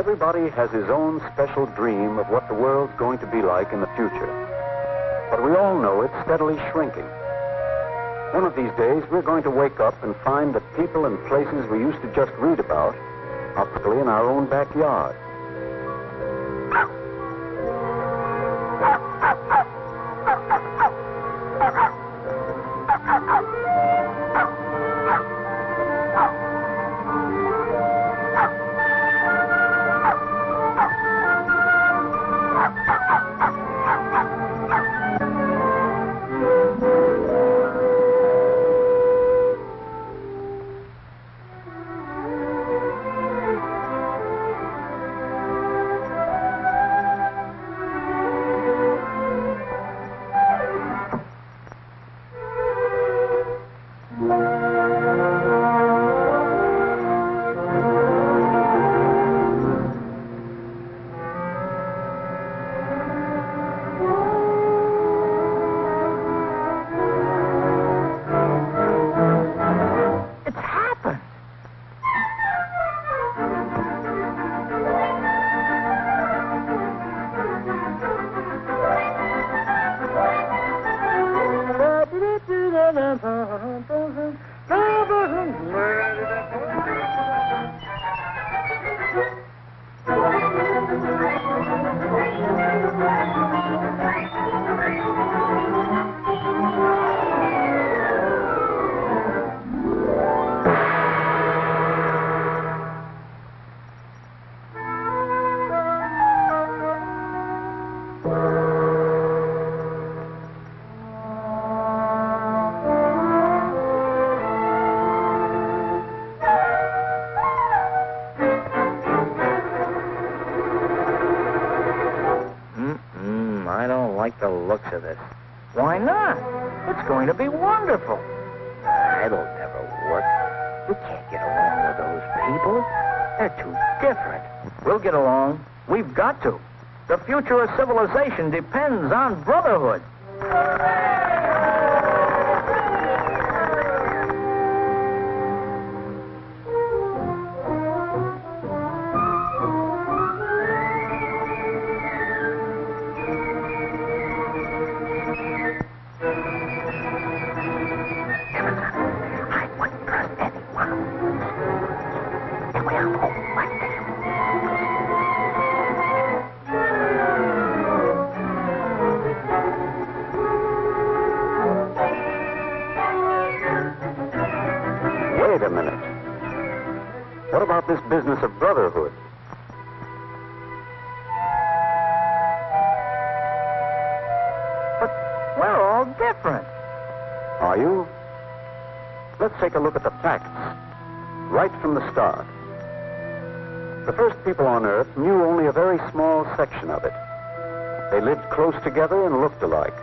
Everybody has his own special dream of what the world's going to be like in the future. But we all know it's steadily shrinking. One of these days, we're going to wake up and find that people and places we used to just read about are practically in our own backyard. I don't like the looks of this. Why not? It's going to be wonderful. It'll never work. You can't get along with those people. They're too different. We'll get along. We've got to. The future of civilization depends on brotherhood. Wait a minute. What about this business of brotherhood? But we're all different. Are you? Let's take a look at the facts, right from the start. The first people on Earth knew only a very small section of it. They lived close together and looked alike.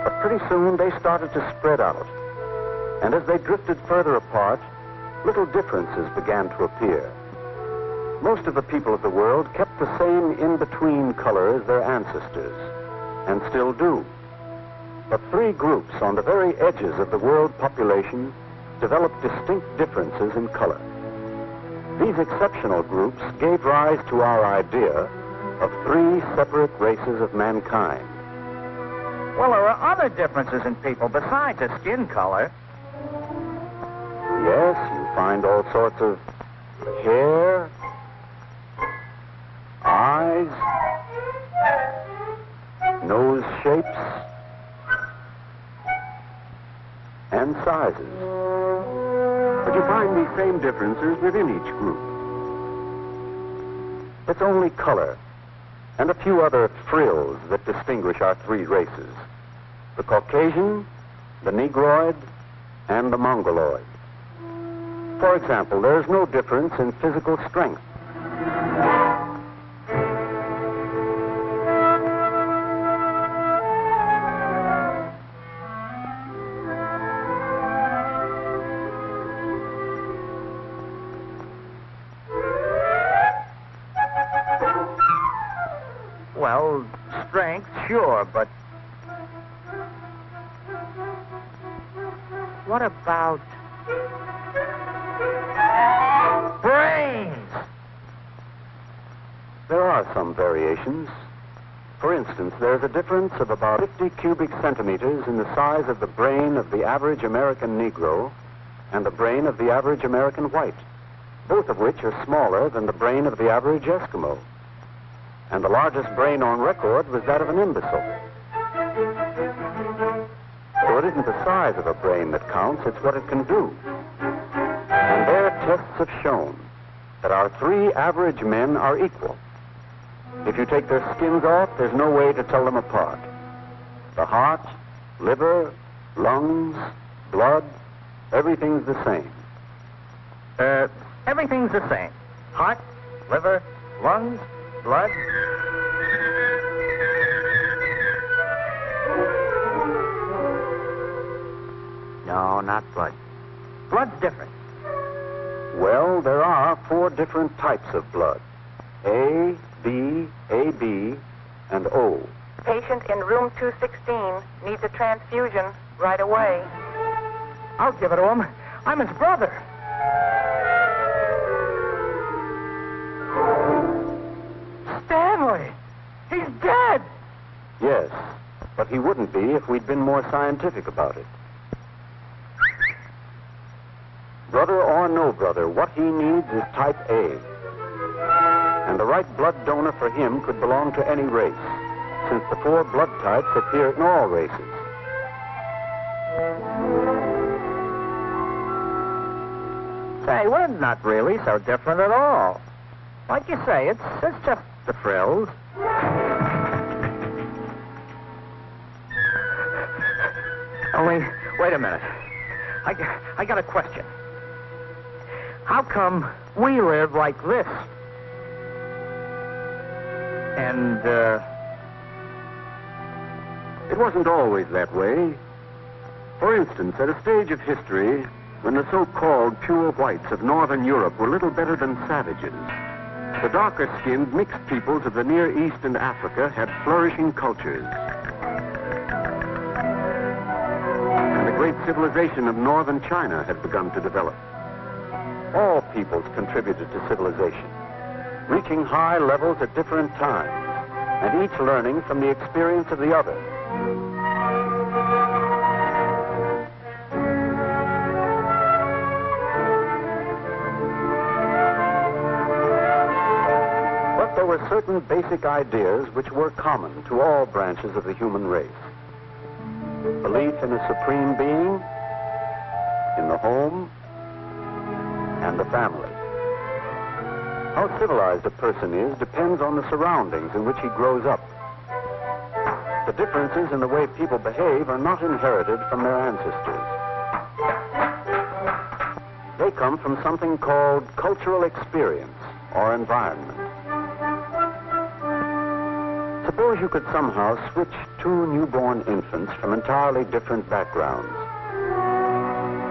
But pretty soon they started to spread out. And as they drifted further apart, little differences began to appear. Most of the people of the world kept the same in-between color as their ancestors, and still do. But three groups on the very edges of the world population developed distinct differences in color. These exceptional groups gave rise to our idea of three separate races of mankind. Well, there are other differences in people besides the skin color. Yes, you find all sorts of hair, eyes, nose shapes, and sizes. But you find these same differences within each group. It's only color and a few other frills that distinguish our three races: the Caucasian, the Negroid, and the Mongoloid. For example, there's no difference in physical strength. Well, strength, sure, but what about brains? are some variations. For instance, there's a difference of about 50 cubic centimeters in the size of the brain of the average American Negro and the brain of the average American white, both of which are smaller than the brain of the average Eskimo. And the largest brain on record was that of an imbecile. So it isn't the size of a brain that counts, it's what it can do. And their tests have shown that our 3 average men are equal. If you take their skins off, there's no way to tell them apart. The heart, liver, lungs, blood, everything's the same. Everything's the same. Heart, liver, lungs, blood. No, not blood. Blood's different. Well, there are 4 different types of blood. A, B, AB, and O. Patient in room 216 needs a transfusion right away. I'll give it to him. I'm his brother. Stanley! He's dead! Yes, but he wouldn't be if we'd been more scientific about it. Brother or no brother, what he needs is type A. And the right blood donor for him could belong to any race, since the 4 blood types appear in all races. Say, we're not really so different at all. Like you say, it's just the frills. Only, wait a minute. I got a question. How come we live like this? And, It wasn't always that way. For instance, at a stage of history when the so-called pure whites of northern Europe were little better than savages, the darker-skinned mixed peoples of the Near East and Africa had flourishing cultures. And the great civilization of northern China had begun to develop. All peoples contributed to civilization, reaching high levels at different times, and each learning from the experience of the other. But there were certain basic ideas which were common to all branches of the human race. Belief in a supreme being, in the home, and the family. How civilized a person is depends on the surroundings in which he grows up. The differences in the way people behave are not inherited from their ancestors. They come from something called cultural experience or environment. Suppose you could somehow switch 2 newborn infants from entirely different backgrounds.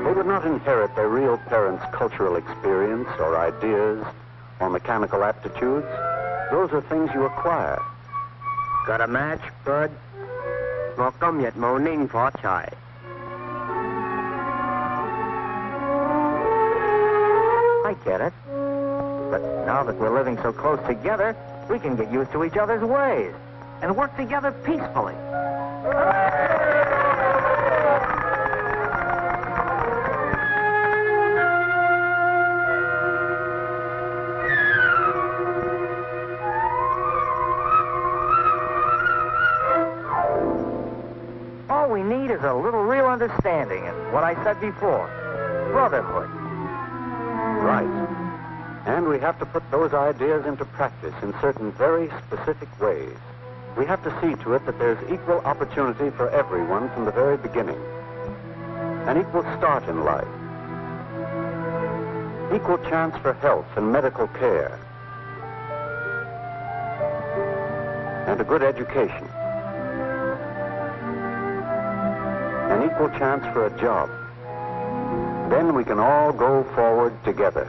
They would not inherit their real parents' cultural experience or ideas or mechanical aptitudes. Those are things you acquire. got a match, Bud? 我今日冇拎火柴. I get it. But now that we're living so close together, we can get used to each other's ways and work together peacefully. All we need is a little real understanding and what I said before, brotherhood. Right. And we have to put those ideas into practice in certain very specific ways. We have to see to it that there's equal opportunity for everyone from the very beginning. An equal start in life. Equal chance for health and medical care. And a good education. An equal chance for a job. Then we can all go forward together.